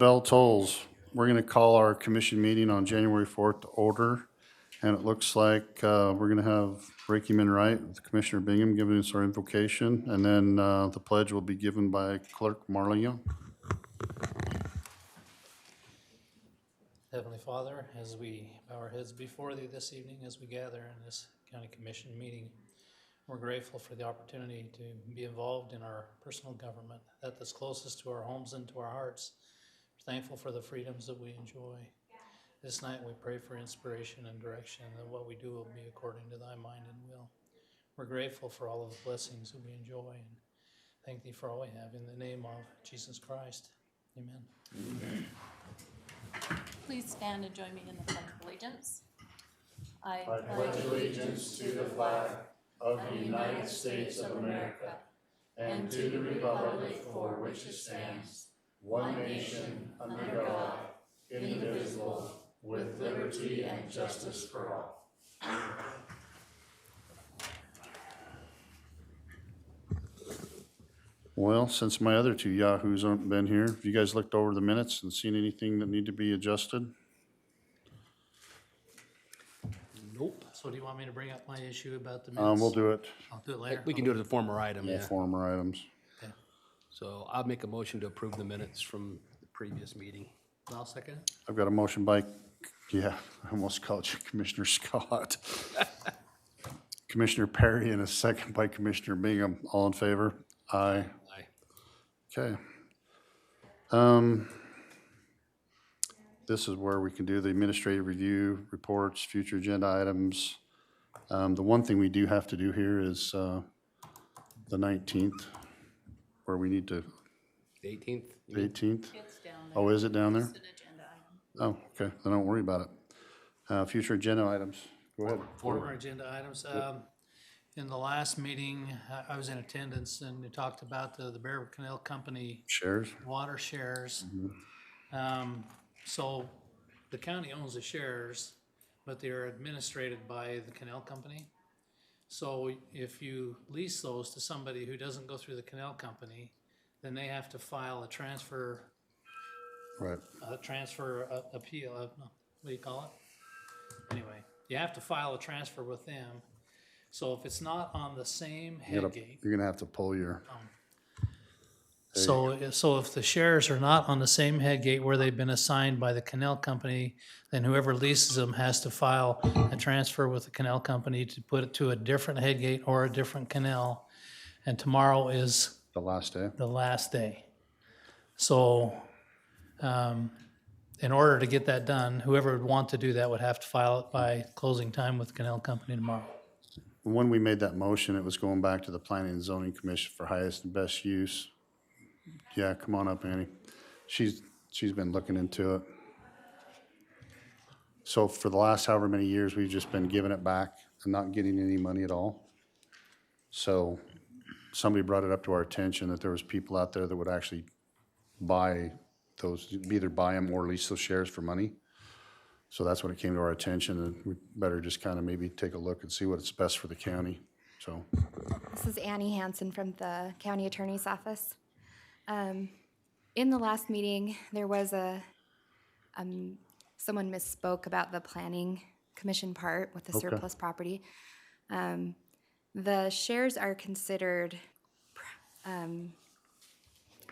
bell tolls. We're going to call our commission meeting on January 4th to order. And it looks like we're going to have Reiki Wright, Commissioner Bingham, giving us our invocation. And then the pledge will be given by Clerk Marley Young. Heavenly Father, as we bow our heads before Thee this evening, as we gather in this county commission meeting, we're grateful for the opportunity to be involved in our personal government, that's closest to our homes and to our hearts. We're thankful for the freedoms that we enjoy. This night we pray for inspiration and direction, that what we do will be according to Thy mind and will. We're grateful for all of the blessings that we enjoy, and thank Thee for all we have. In the name of Jesus Christ, amen. Amen. Please stand and join me in the Pledge of Allegiance. I pledge allegiance to the flag of the United States of America and to the republic for which it stands, one nation, under God, indivisible, with liberty and justice for all. Well, since my other two yahoos haven't been here, have you guys looked over the minutes and seen anything that need to be adjusted? Nope. So do you want me to bring up my issue about the minutes? We'll do it. I'll do it later. We can do it as a former item, Yeah, yeah. former items. Okay. So I'll make a motion to approve the minutes from the previous meeting. I'll second it. I've got a motion by, I almost called you Commissioner Scott. Commissioner Perry and a second by Commissioner Bingham. All in favor? Aye. Aye. Okay. This is where we can do the administrative review, reports, future agenda items. The one thing we do have to do here is the 19th, where we need to, The 18th? 18th? It's down there. Oh, is it down there? It's an agenda item. Oh, okay, then don't worry about it. Future agenda items, go ahead. Former agenda items. In the last meeting, I was in attendance and we talked about the Bear Canal Company Shares? water shares. So the county owns the shares, but they are administrated by the canal company. So if you lease those to somebody who doesn't go through the canal company, then they have to file a transfer Right. appeal, what do you call it? Anyway, you have to file a transfer with them. So if it's not on the same head gate, You're gonna have to pull your, so if the shares are not on the same head gate where they've been assigned by the canal company, then whoever leases them has to file a transfer with the canal company to put it to a different head gate or a different canal. And tomorrow is the last day. the last day. So, in order to get that done, whoever would want to do that would have to file it by closing time with the canal company tomorrow. When we made that motion, it was going back to the Planning and Zoning Commission for highest and best use. Yeah, come on up, Annie. She's been looking into it. So for the last however many years, we've just been giving it back and not getting any money at all. So somebody brought it up to our attention that there was people out there that would actually buy those, either buy them or lease those shares for money. So that's when it came to our attention, and we better just kind of maybe take a look and see what's best for the county, so. This is Annie Hansen from the County Attorney's Office. In the last meeting, there was someone misspoke about the planning commission part with the Okay. surplus property. The shares are considered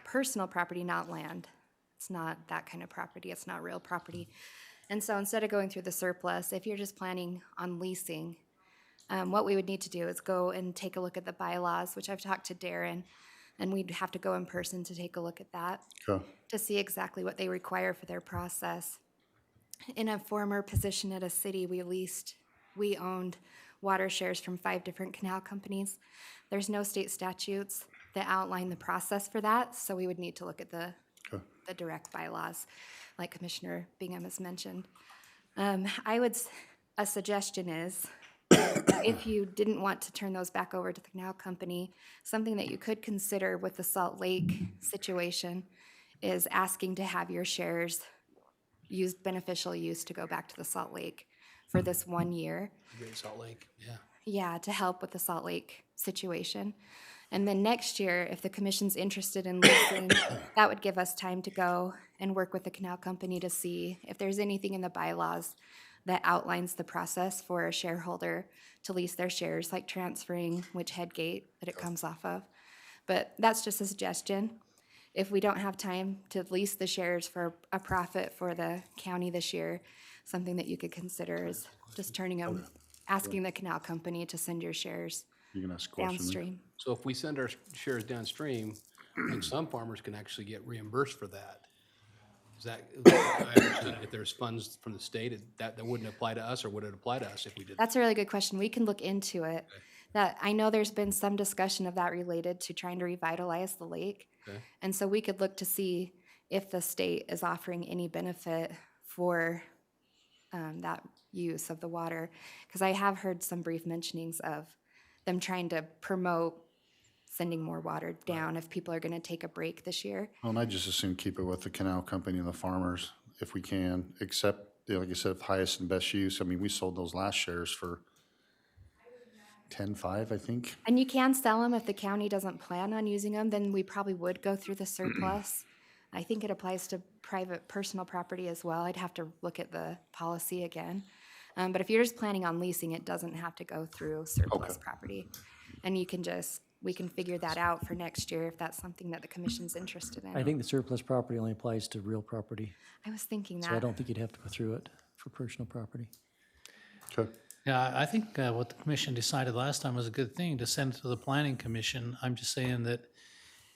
personal property, not land. It's not that kind of property. It's not real property. And so instead of going through the surplus, if you're just planning on leasing, what we would need to do is go and take a look at the bylaws, which I've talked to Darren, and we'd have to go in person to take a look at that Okay. to see exactly what they require for their process. In a former position at a city, we owned water shares from 5 different canal companies. There's no state statutes that outline the process for that, so we would need to look at the direct bylaws, like Commissioner Bingham has mentioned. A suggestion is, if you didn't want to turn those back over to the canal company, something that you could consider with the Salt Lake situation is asking to have your shares used beneficial use to go back to the Salt Lake for this 1 year. Great Salt Lake, yeah. Yeah, to help with the Salt Lake situation. And then next year, if the commission's interested in leasing, that would give us time to go and work with the canal company to see if there's anything in the bylaws that outlines the process for a shareholder to lease their shares, like transferring which head gate that it comes off of. But that's just a suggestion. If we don't have time to lease the shares for a profit for the county this year, something that you could consider is just turning them, asking the canal company to send your shares You can ask a question. downstream. So if we send our shares downstream, like some farmers can actually get reimbursed for that. Is that, I understand if there's funds from the state, that wouldn't apply to us, or would it apply to us if we did? That's a really good question. We can look into it. That, I know there's been some discussion of that related to trying to revitalize the lake. Okay. And so we could look to see if the state is offering any benefit for that use of the water. Because I have heard some brief mentionings of them trying to promote sending more water down if people are going to take a break this year. Well, and I just assume keep it with the canal company and the farmers if we can, except, like I said, highest and best use. I mean, we sold those last shares for 10.5, I think. And you can sell them if the county doesn't plan on using them, then we probably would go through the surplus. I think it applies to private personal property as well. I'd have to look at the policy again. But if you're just planning on leasing, it doesn't have to go through surplus property. And you can just, we can figure that out for next year if that's something that the commission's interested in. I think the surplus property only applies to real property, I was thinking so I that. don't think you'd have to go through it for personal property. Okay. Yeah, I think what the commission decided last time was a good thing, to send it to the planning commission. I'm just saying that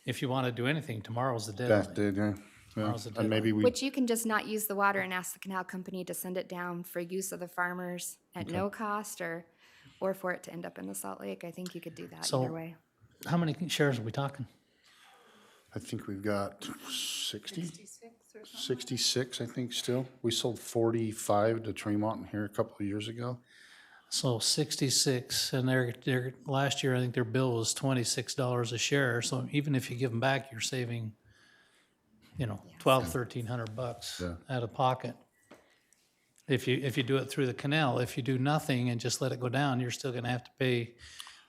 if you want to do anything, tomorrow's the That deadline. did, yeah. Tomorrow's the And maybe we, Which you can just not use the water and ask the canal company to send it down for use of the farmers at no cost, or for it to end up in the Salt Lake. I think you could do that So- either way. How many shares are we talking? I think we've got 66, I think, still. We sold 45 to Tremont here a couple of years ago. So 66, and their last year, I think their bill was $26 a share. So even if you give them back, you're saving, $1,200-1,300 Yeah. out of pocket. If you do it through the canal, if you do nothing and just let it go down, you're still gonna have to pay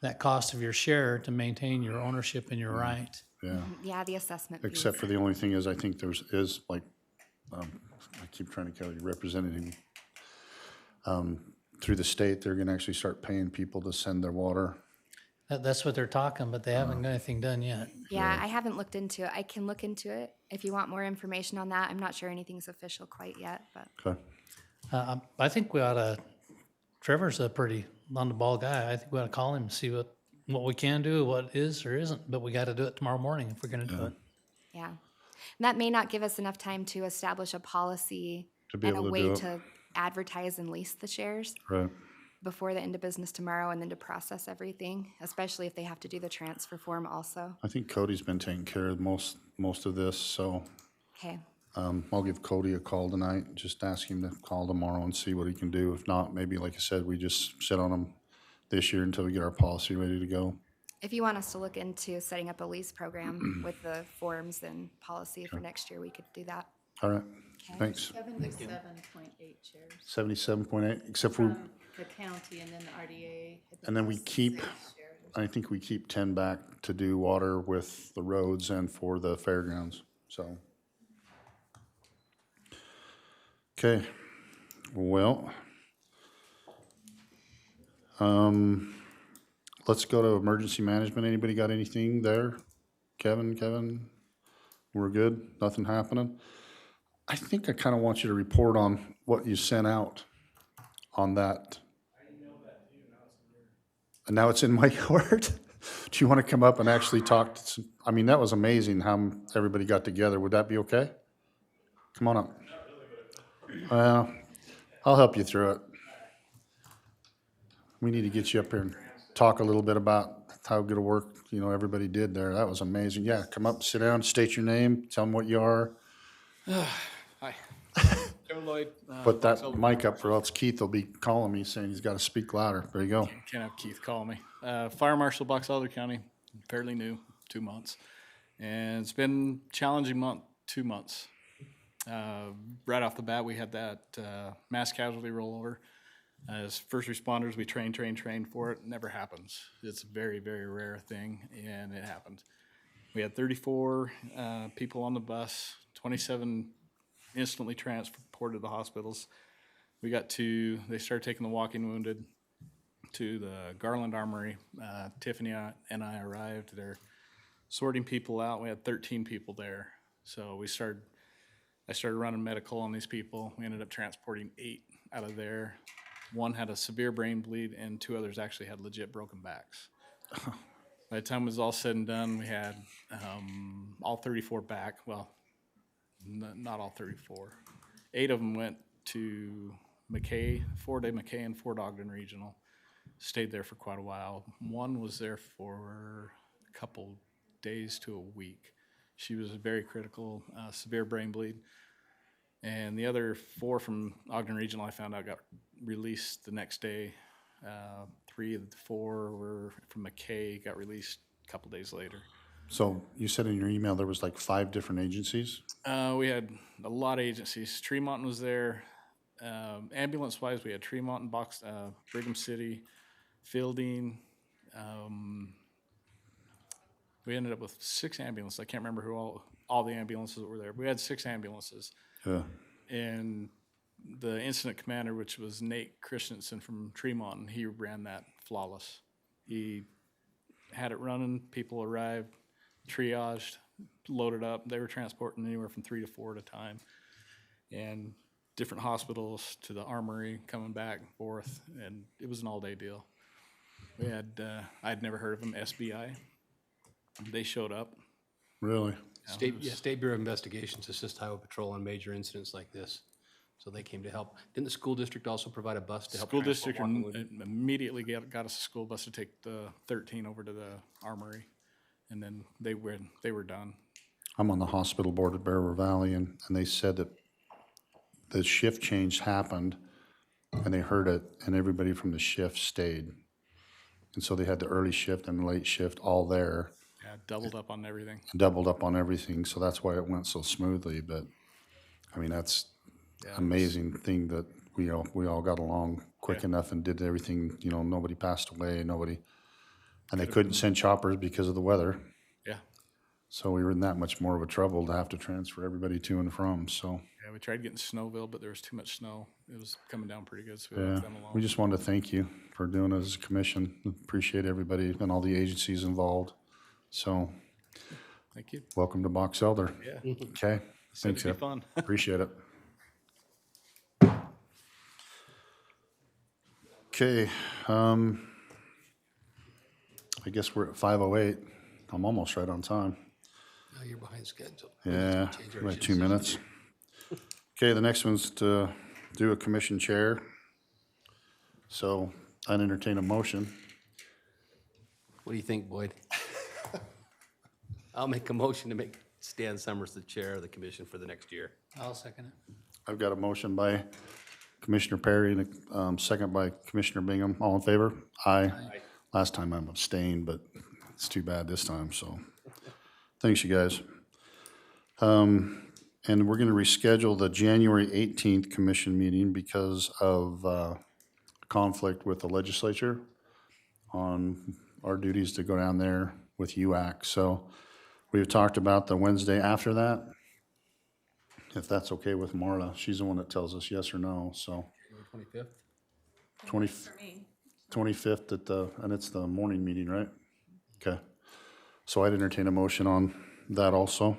that cost of your share to maintain your ownership and your right. Yeah. Yeah, the assessment fees. Except for the only thing is, I think is like, I keep trying to call you representative. Through the state, they're gonna actually start paying people to send their water. That's what they're talking, but they haven't got anything done yet. Yeah, I haven't looked into it. I can look into it if you want more information on that. I'm not sure anything's official quite yet, but Okay. I think we ought to, Trevor's a pretty on-the-ball guy. I think we ought to call him and see what we can do, what is or isn't, but we got to do it tomorrow morning if we're going to do it. yeah. And that may not give us enough time to establish a policy To be and a able to way do it. to advertise and lease the shares Right. before the end of business tomorrow, and then to process everything, especially if they have to do the transfer form also. I think Cody's been taking care of most of this, so Okay, I'll give Cody a call tonight, just ask him to call tomorrow and see what he can do. If not, maybe, like I said, we just sit on them this year until we get our policy ready to go. if you want us to look into setting up a lease program with the forms and policy for next year, we could do that. All right, thanks. 77.8 shares 77.8, except for, from the county, and then the RDA. I think and then we was keep, 6 shares or I think we keep 10 back to do water with the roads and for the fairgrounds, so. Okay, well, let's go to emergency management. Anybody got anything there? Kevin, we're good? Nothing happening? I think I kind of want you to report on what you sent out on that. And now it's in my yard? Do you want to come up and actually talk to some, I mean, that was amazing how everybody got together. Would that be okay? Come on up. Well, I'll help you through it. We need to get you up here and talk a little bit about how good a work, everybody did there. That was amazing. Yeah, come up, sit down, state your name, tell them what you are. Hi. Joe Lloyd. Put that mic up, or else Keith will be calling me saying he's got to speak louder. There you go. Can't have Keith call me. Fire Marshal, Box Elder County, fairly new, 2 months. And it's been a challenging 2 months. Right off the bat, we had that mass casualty rollover. As first responders, we train for it. Never happens. It's a very, very rare thing, and it happened. We had 34 people on the bus, 27 instantly transported to the hospitals. They started taking the walking wounded to the Garland Armory. Tiffany and I arrived. They're sorting people out. We had 13 people there. So I started running medical on these people. We ended up transporting 8 out of there. One had a severe brain bleed, and 2 others actually had legit broken backs. By the time it was all said and done, we had all 34 back. Well, not all 34. 8 of them went to McKay, 4-day McKay and Fort Ogden Regional. Stayed there for quite a while. One was there for a couple days to a week. She was very critical, severe brain bleed. And the other 4 from Ogden Regional, I found out, got released the next day. 3 of the 4 were from McKay, got released a couple days later. So you said in your email there was like 5 different agencies? We had a lot of agencies. Tremont was there. Ambulance-wise, we had Tremont and Brigham City, Fielding. We ended up with 6 ambulances. I can't remember who all the ambulances that were there. We had 6 ambulances. Yeah. And the incident commander, which was Nate Christensen from Tremont, he ran that flawless. He had it running. People arrived, triaged, loaded up. They were transporting anywhere from 3 to 4 at a time. And different hospitals to the armory, coming back and forth, and it was an all-day deal. We had, I'd never heard of them, SBI. They showed up. Really? State Bureau of Investigations assist Highway Patrol on major incidents like this. So they came to help. Didn't the school district also provide a bus to help? School transport district walking wounded? immediately got us a school bus to take the 13 over to the armory, and then they were done. I'm on the hospital board at Bear River Valley, and they said that the shift change happened, and they heard it, and everybody from the shift stayed. And so they had the early shift and the late shift all there, Yeah, doubled up on everything. doubled up on everything, so that's why it went so smoothly. But, I mean, that's amazing thing that we all got along quick enough and did everything, nobody passed away, and they couldn't send choppers because of the weather. Yeah, So we were in that much more of a trouble to have to transfer everybody to and from, so. yeah. We tried getting Snowville, but there was too much snow. It was coming down pretty good, so we Yeah, left them alone. we just wanted to thank you for doing it as a commission. Appreciate everybody and all the agencies involved. So, Thank you. welcome to Box Elder. Yeah, Okay, said thanks, it'd be Jeff. fun. Appreciate it. Okay, I guess we're at 5:08. I'm almost right on time. Oh, you're behind schedule. Yeah, Change our about agenda 2 minutes. Okay, the next one's to do a commission chair. So I'd entertain a motion. What do you think, Boyd? I'll make a motion to make Stan Summers the chair of the commission for the next year. I'll second it. I've got a motion by Commissioner Perry and a second by Commissioner Bingham. All in favor? Aye. Last time I abstained, but it's too bad this time, so. Thanks, you guys. And we're gonna reschedule the January 18th commission meeting because of conflict with the legislature on our duties to go down there with UAC. So we've talked about the Wednesday after that. If that's okay with Marla, she's the one that tells us yes or no, so. 25th? 20 For me. 25th and it's the morning meeting, right? Okay. So I'd entertain a motion on that also,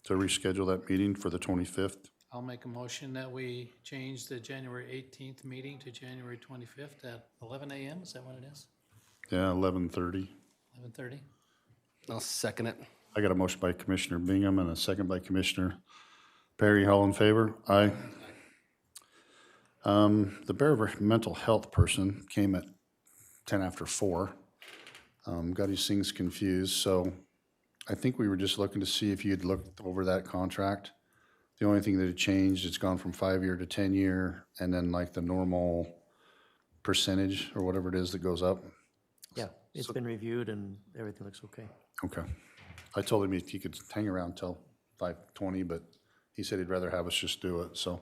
to reschedule that meeting for the 25th. I'll make a motion that we change the January 18th meeting to January 25th at 11 a.m. Is that what it is? Yeah, 11:30. 11:30? I'll second it. I got a motion by Commissioner Bingham and a second by Commissioner Perry. All in favor? Aye. The Bear River mental health person came at 10 after 4. Got his things confused, so I think we were just looking to see if you had looked over that contract. The only thing that had changed, it's gone from 5-year to 10-year, and then like the normal percentage or whatever it is that goes up. Yeah, it's been reviewed and everything looks okay. Okay. I told him he could hang around till 5:20, but he said he'd rather have us just do it, so.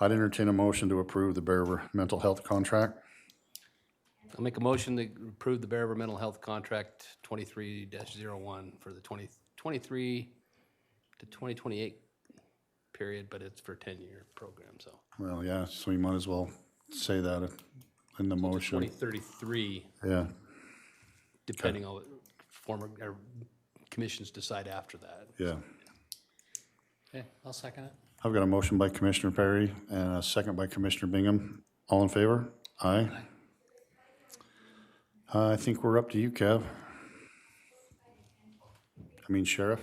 I'd entertain a motion to approve the Bear River mental health contract. I'll make a motion to approve the Bear River Mental Health Contract 23-01 for the 2023 to 2028 period, but it's for a 10-year program, so. Well, yeah, so you might as well say that in the motion. 2033, Yeah, depending on what former, or commissions decide after that. yeah. Okay, I'll second it. I've got a motion by Commissioner Perry and a second by Commissioner Bingham. All in favor? Aye. I think we're up to you, Kev. I mean, Sheriff.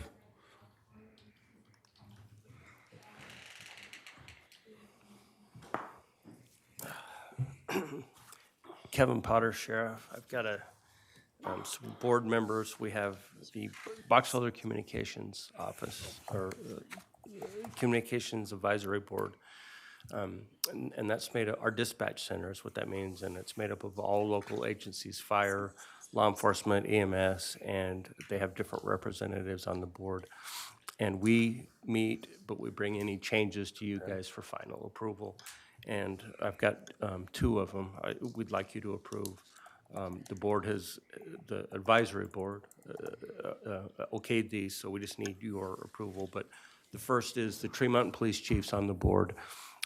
Kevin Potter, Sheriff. I've got some board members. We have the Box Elder Communications Office, or Communications Advisory Board. And that's made of, our dispatch center is what that means, and it's made up of all local agencies, fire, law enforcement, EMS, and they have different representatives on the board. And we meet, but we bring any changes to you guys for final approval. And I've got two of them we'd like you to approve. The board has, the advisory board okayed these, so we just need your approval. But the first is the Tree Mountain Police Chief's on the board,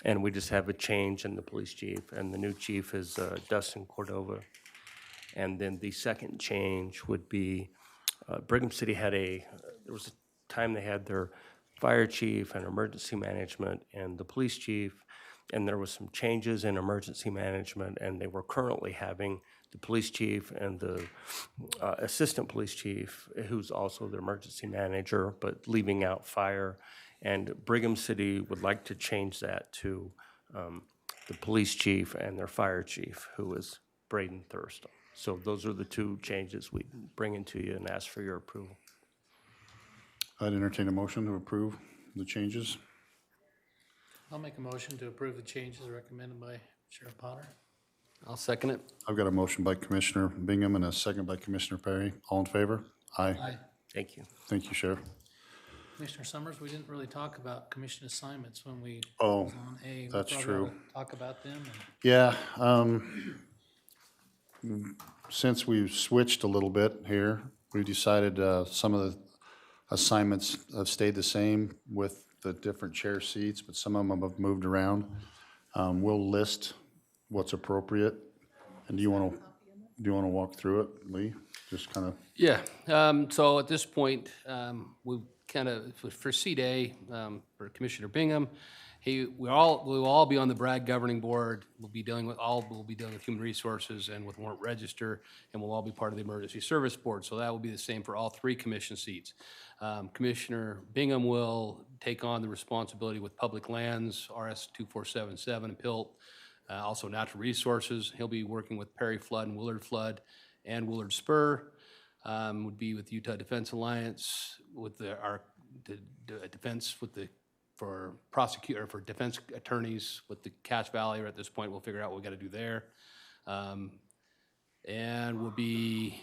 and we just have a change in the police chief, and the new chief is Dustin Cordova. And then the second change would be Brigham City had there was a time they had their fire chief and emergency management and the police chief, and there was some changes in emergency management, and they were currently having the police chief and the assistant police chief, who's also the emergency manager, but leaving out fire. And Brigham City would like to change that to the police chief and their fire chief, who is Braden Thurston. So those are the two changes we bring into you and ask for your approval. I'd entertain a motion to approve the changes. I'll make a motion to approve the changes recommended by Sheriff Potter. I'll second it. I've got a motion by Commissioner Bingham and a second by Commissioner Perry. All in favor? Aye. Aye. Thank you. Thank you, Sheriff. Commissioner Summers, we didn't really talk about commission assignments when we Oh, was on A. We that's probably true. ought to talk about them. And Yeah, since we've switched a little bit here, we decided some of the assignments have stayed the same with the different chair seats, but some of them have moved around. We'll list what's appropriate. And do you want to walk through it, Lee? Just kind of, Yeah, so at this point, we've kind of, for seat A, for Commissioner Bingham, we'll all be on the Bragg Governing Board. We'll be dealing with Human Resources and with Warrant Register, and we'll all be part of the Emergency Service Board. So that will be the same for all three commission seats. Commissioner Bingham will take on the responsibility with Public Lands, RS 2477 and PILT, also Natural Resources. He'll be working with Perry Flood and Willard Flood and Willard Spur. Would be with Utah Defense Alliance, with our defense with the for defense attorneys with the Cache Valley. Or at this point, we'll figure out what we got to do there, and we'll be.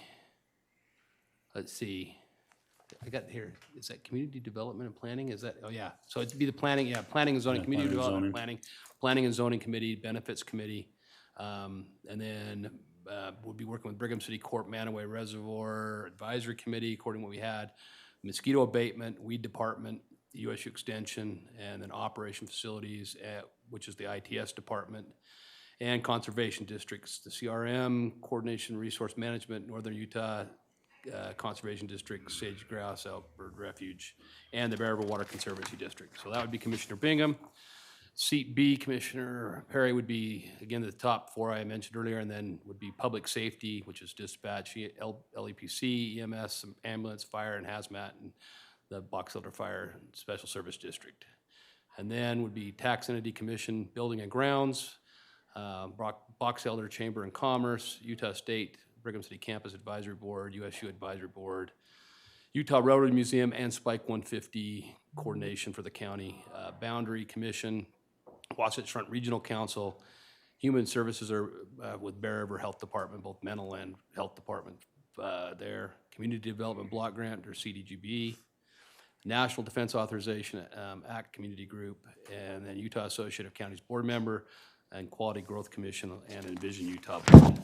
Let's see. I got here. Is that community development and planning? Is that? Oh yeah. So it'd be the planning. Yeah, planning and zoning, community planning and development, zoning. planning and zoning committee, benefits committee, and then. We'll be working with Brigham City Court, Manaway Reservoir Advisory Committee, according to what we had, mosquito abatement, weed department, USU Extension, and then operation facilities, which is the ITS department, and conservation districts, the CRM, Coordination Resource Management, Northern Utah Conservation District, Sage Grouse, Outbird Refuge, and the Bear River Water Conservancy District. So that would be Commissioner Bingham. Seat B, Commissioner Perry would be, again, the top four I mentioned earlier, and then would be public safety, which is dispatch, LEPC, EMS, ambulance, fire, and hazmat, and the Box Elder Fire and Special Service District. And then would be tax entity commission, building and grounds, Box Elder Chamber and Commerce, Utah State, Brigham City Campus Advisory Board, USU Advisory Board, Utah Railroad Museum, and Spike 150 coordination for the county, Boundary Commission, Wasatch Front Regional Council, Human Services are with Bear River Health Department, both mental and health department there, Community Development Block Grant or CDGB, National Defense Authorization Act Community Group, and then Utah Association of Counties Board Member, and Quality Growth Commission and Envision Utah Board.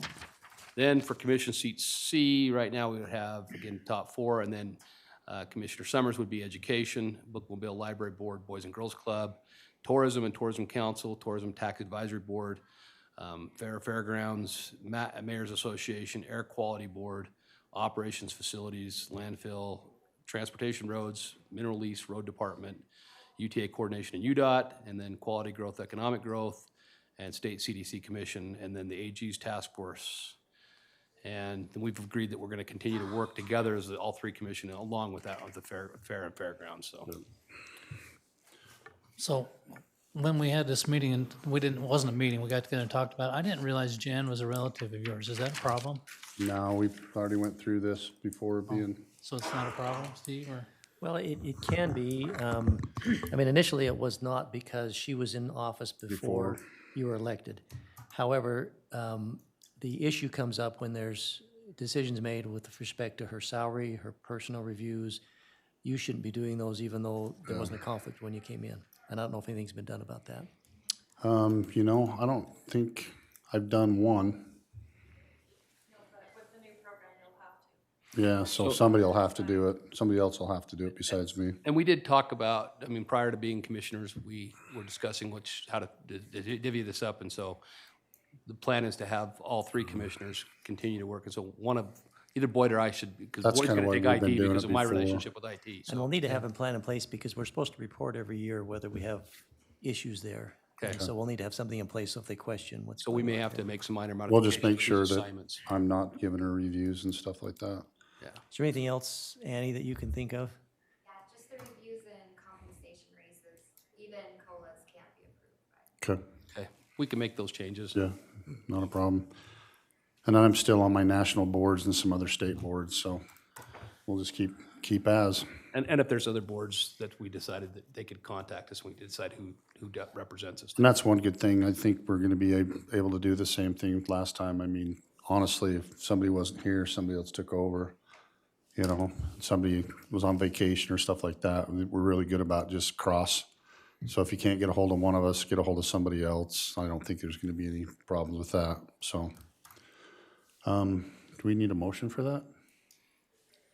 Then for Commission Seat C, right now we would have, again, top 4, and then Commissioner Summers would be Education, Bookmobile Library Board, Boys and Girls Club, Tourism and Tourism Council, Tourism Tax Advisory Board, Fairgrounds, Mayor's Association, Air Quality Board, Operations Facilities, Landfill, Transportation Roads, Mineral Lease, Road Department, UTA Coordination and UDOT, and then Quality Growth, Economic Growth, and State CDC Commission, and then the AG's Task Force. And we've agreed that we're gonna continue to work together as all 3 commission, along with that, with the fair and fairgrounds, so. So when we had this meeting, and it wasn't a meeting, we got together and talked about it, I didn't realize Jan was a relative of yours. Is that a problem? No, we already went through this before being, So it's not a problem, Steve, or? Well, it can be. I mean, initially it was not because she was in office before you were elected. However, the issue comes up when there's decisions made with respect to her salary, her personal reviews. You shouldn't be doing those even though there wasn't a conflict when you came in. And I don't know if anything's been done about that. you know, I don't think I've done one. Yeah, so somebody will have to do it. Somebody else will have to do it besides me. And we did talk about, I mean, prior to being commissioners, we were discussing how to divvy this up, and so the plan is to have all 3 commissioners continue to work, and so one of, either Boyd or I should, because That's Boyd's kinda gonna what take we've been IT doing because it of my before. relationship with IT, And so. we'll need to have a plan in place because we're supposed to report every year whether we have issues there. Okay. And so we'll need to have something in place so if they question what's So we going may on. have to make some minor We'll modifications. just make to sure these that assignments. I'm not giving her reviews and stuff like that. Yeah. Is there anything else, Annie, that you can think of? Yeah, just the reviews and compensation raises, even COLAs can't be approved by. Okay, Okay, we can make those changes. yeah, not a problem. And I'm still on my national boards and some other state boards, so we'll just keep as. And if there's other boards that we decided that they could contact us, we can decide who represents us. And that's one good thing. I think we're gonna be able to do the same thing last time. I mean, honestly, if somebody wasn't here, somebody else took over, you know, somebody was on vacation or stuff like that, we're really good about just cross. So if you can't get a hold of one of us, get a hold of somebody else. I don't think there's gonna be any problems with that, so. Do we need a motion for that?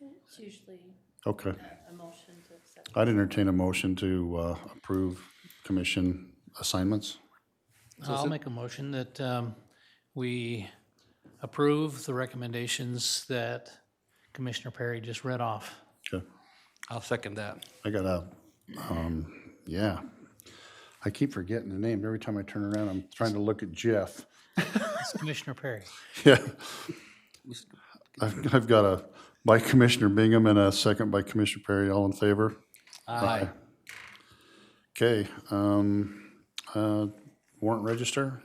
It's usually Okay. a motion to accept. I'd entertain a motion to approve commission assignments. I'll make a motion that we approve the recommendations that Commissioner Perry just read off. Okay. I'll second that. I got a, yeah. I keep forgetting the name. Every time I turn around, I'm trying to look at Jeff. It's Commissioner Perry. Yeah. I've got a by Commissioner Bingham and a second by Commissioner Perry. All in favor? Aye. Okay, warrant register.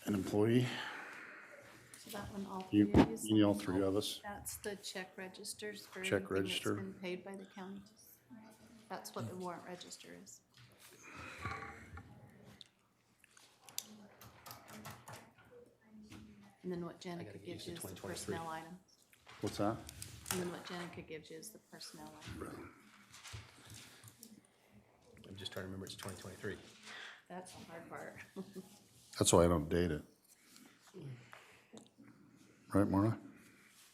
An employee. So that one, all You, three of you you need all sign? 3 of us. That's the check registers for Check everything register. that's been paid by the county. That's what the warrant register is. And then what Jenica gives you is the 2023. personnel item. What's that? And then what Jenica gives you is the personnel item. I'm just trying to remember, it's 2023. That's the hard part. That's why I don't date it. Right, Maura?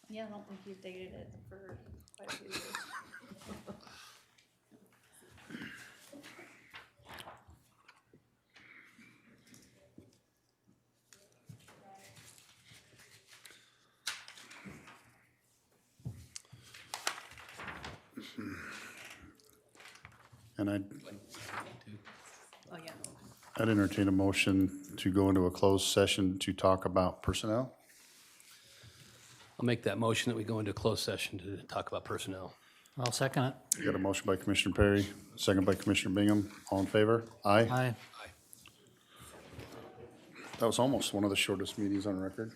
Yeah, I don't think you've dated it for quite a few years. And Oh, yeah. I'd entertain a motion to go into a closed session to talk about personnel. I'll make that motion that we go into a closed session to talk about personnel. I'll second it. You got a motion by Commissioner Perry, second by Commissioner Bingham. All in favor? Aye. Aye. That was almost one of the shortest meetings on record.